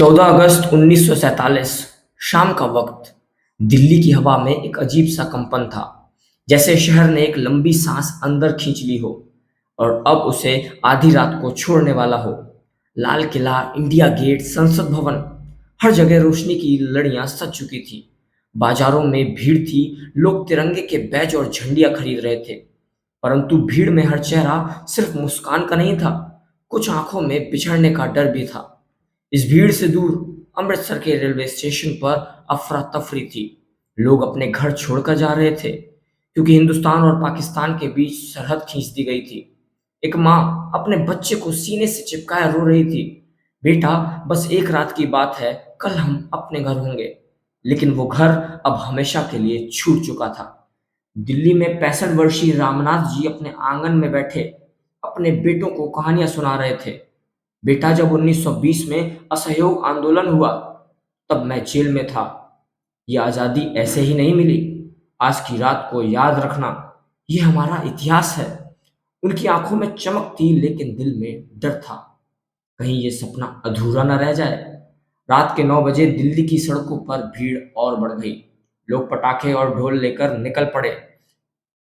14 अगस्त 1947 शाम का वक्त। दिल्ली की हवा में एक अजीब सा कंपन था, जैसे शहर ने एक लंबी सांस अंदर खींच ली हो और अब उसे आधी रात को छोड़ने वाला हो। लाल किला, इंडिया गेट, संसद भवन, हर जगह रोशनी की लड़ियां सज चुकी थी। बाजारों में भीड़ थी, लोग तिरंगे के बैज और झंडियां खरीद रहे थे। परंतु भीड़ में हर चेहरा सिर्फ मुस्कान का नहीं था, कुछ आंखों में बिछड़ने का डर भी था। इस भीड़ से दूर अमृतसर के रेलवे स्टेशन पर अफरा तफरी थी। लोग अपने घर छोड़कर जा रहे थे, क्योंकि हिंदुस्तान और पाकिस्तान के बीच सरहद खींच दी गई थी। एक माँ अपने बच्चे को सीने से चिपकाए रो रही थी। बेटा, बस एक रात की बात है, कल हम अपने घर होंगे। लेकिन वो घर अब हमेशा के लिए छूट चुका था। दिल्ली में 65 वर्षीय रामनाथ जी अपने आंगन में बैठे अपने बेटों को कहानियां सुना रहे थे। बेटा, जब 1920 में असहयोग आंदोलन हुआ, तब मैं जेल में था। ये आजादी ऐसे ही नहीं मिली। आज की रात को याद रखना, ये हमारा इतिहास है। उनकी आंखों में चमक थी, लेकिन दिल में डर था, कहीं ये सपना अधूरा न रह जाए। रात के 9 बजे दिल्ली की सड़कों पर भीड़ और बढ़ गई। लोग पटाखे और ढोल लेकर निकल पड़े।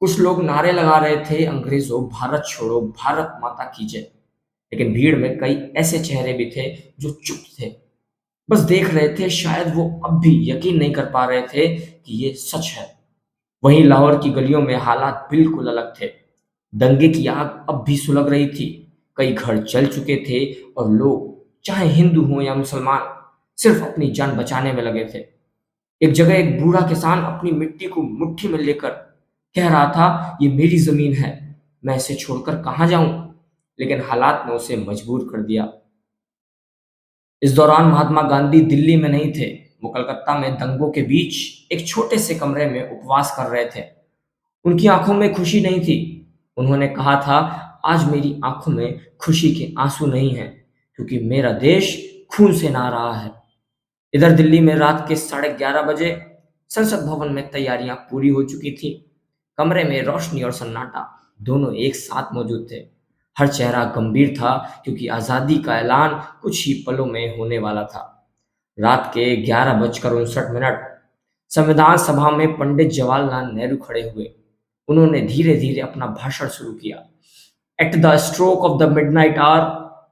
कुछ लोग नारे लगा रहे थे, अंग्रेजों भारत छोड़ो, भारत माता की जय। लेकिन भीड़ में कई ऐसे चेहरे भी थे जो चुप थे, बस देख रहे थे। शायद वो अब भी यकीन नहीं कर पा रहे थे कि ये सच है। वहीं लाहौर की गलियों में हालात बिल्कुल अलग थे। दंगे की आग अब भी सुलग रही थी। कई घर जल चुके थे और लोग, चाहे हिंदू हों या मुसलमान, सिर्फ अपनी जान बचाने में लगे थे। एक जगह एक बूढ़ा किसान अपनी मिट्टी को मुट्ठी में लेकर कह रहा था, ये मेरी जमीन है, मैं इसे छोड़कर कहाँ जाऊं। लेकिन हालात ने उसे मजबूर कर दिया। इस दौरान महात्मा गांधी दिल्ली में नहीं थे, वो कलकत्ता में दंगों के बीच एक छोटे से कमरे में उपवास कर रहे थे। उनकी आंखों में खुशी नहीं थी। उन्होंने कहा था, आज मेरी आंखों में खुशी के आंसू नहीं हैं, क्योंकि मेरा देश खून से नहा रहा है। इधर दिल्ली में रात के 11:30 बजे संसद भवन में तैयारियां पूरी हो चुकी थी। कमरे में रोशनी और सन्नाटा दोनों एक साथ मौजूद थे। हर चेहरा गंभीर था, क्योंकि आजादी का ऐलान कुछ ही पलों में होने वाला था। रात के 11:59 संविधान सभा में पंडित जवाहरलाल नेहरू खड़े हुए। उन्होंने धीरे धीरे अपना भाषण शुरू किया। At the stroke of the midnight hour,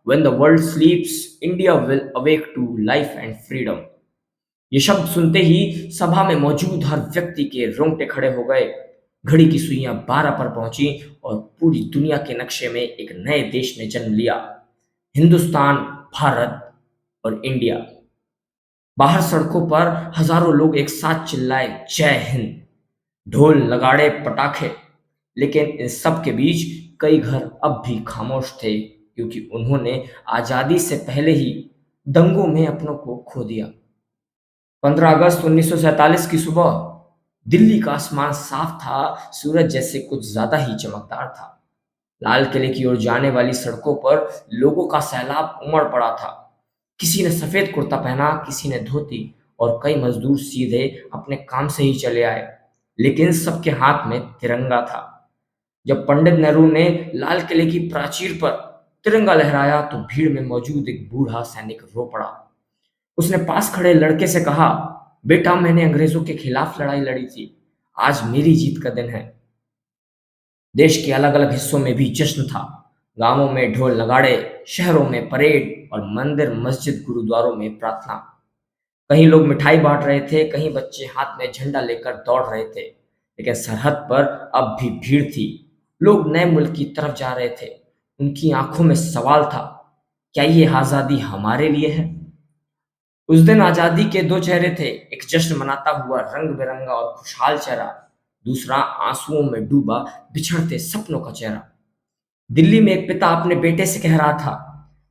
when the world sleeps, India will awake to life and freedom. ये शब्द सुनते ही सभा में मौजूद हर व्यक्ति के रोंगटे खड़े हो गए। घड़ी की सुइयां 12 पर पहुंची और पूरी दुनिया के नक्शे में एक नए देश ने जन्म लिया, हिंदुस्तान, भारत और इंडिया। बाहर सड़कों पर हजारों लोग एक साथ चिल्लाए, जय हिंद। ढोल, नगाड़े, पटाखे। लेकिन इन सब के बीच कई घर अब भी खामोश थे, क्योंकि उन्होंने आजादी से पहले ही दंगों में अपनों को खो दिया। 15 अगस्त 1947 की सुबह दिल्ली का आसमान साफ था, सूरज जैसे कुछ ज्यादा ही चमकदार था। लाल किले की ओर जाने वाली सड़कों पर लोगों का सैलाब उमड़ पड़ा था। किसी ने सफेद कुर्ता पहना, किसी ने धोती, और कई मजदूर सीधे अपने काम से ही चले आए। लेकिन सबके हाथ में तिरंगा था। जब पंडित नेहरू ने लाल किले की प्राचीर पर तिरंगा लहराया, तो भीड़ में मौजूद एक बूढ़ा सैनिक रो पड़ा। उसने पास खड़े लड़के से कहा, बेटा, मैंने अंग्रेजों के खिलाफ लड़ाई लड़ी थी, आज मेरी जीत का दिन है। देश के अलग अलग हिस्सों में भी जश्न था। गांवों में ढोल नगाड़े, शहरों में परेड और मंदिर, मस्जिद, गुरुद्वारों में प्रार्थना। कहीं लोग मिठाई बांट रहे थे, कहीं बच्चे हाथ में झंडा लेकर दौड़ रहे थे। लेकिन सरहद पर अब भी भीड़ थी। लोग नए मुल्क की तरफ जा रहे थे। उनकी आंखों में सवाल था, क्या ये आजादी हमारे लिए है? उस दिन आजादी के दो चेहरे थे, एक जश्न मनाता हुआ रंग बिरंगा और खुशहाल चेहरा, दूसरा आंसुओं में डूबा बिछड़ते सपनों का चेहरा। दिल्ली में एक पिता अपने बेटे से कह रहा था,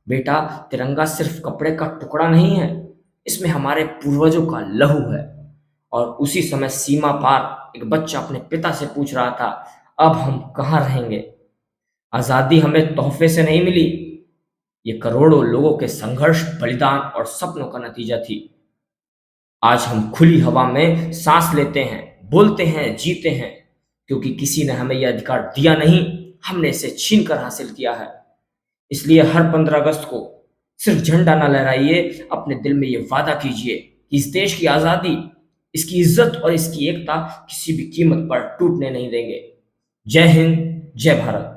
बेटा, तिरंगा सिर्फ कपड़े का टुकड़ा नहीं है, इसमें हमारे पूर्वजों का लहू है। और उसी समय सीमा पार एक बच्चा अपने पिता से पूछ रहा था, अब हम कहाँ रहेंगे? आजादी हमें तोहफे से नहीं मिली, ये करोड़ों लोगों के संघर्ष, बलिदान और सपनों का नतीजा थी। आज हम खुली हवा में सांस लेते हैं, बोलते हैं, जीते हैं, क्योंकि किसी ने हमें यह अधिकार दिया नहीं, हमने इसे छीन कर हासिल किया है। इसलिए हर 15 अगस्त को सिर्फ झंडा ना लहराइए, अपने दिल में ये वादा कीजिए कि इस देश की आज़ादी, इसकी इज्जत और इसकी एकता किसी भी कीमत पर टूटने नहीं देंगे। जय हिंद, जय भारत।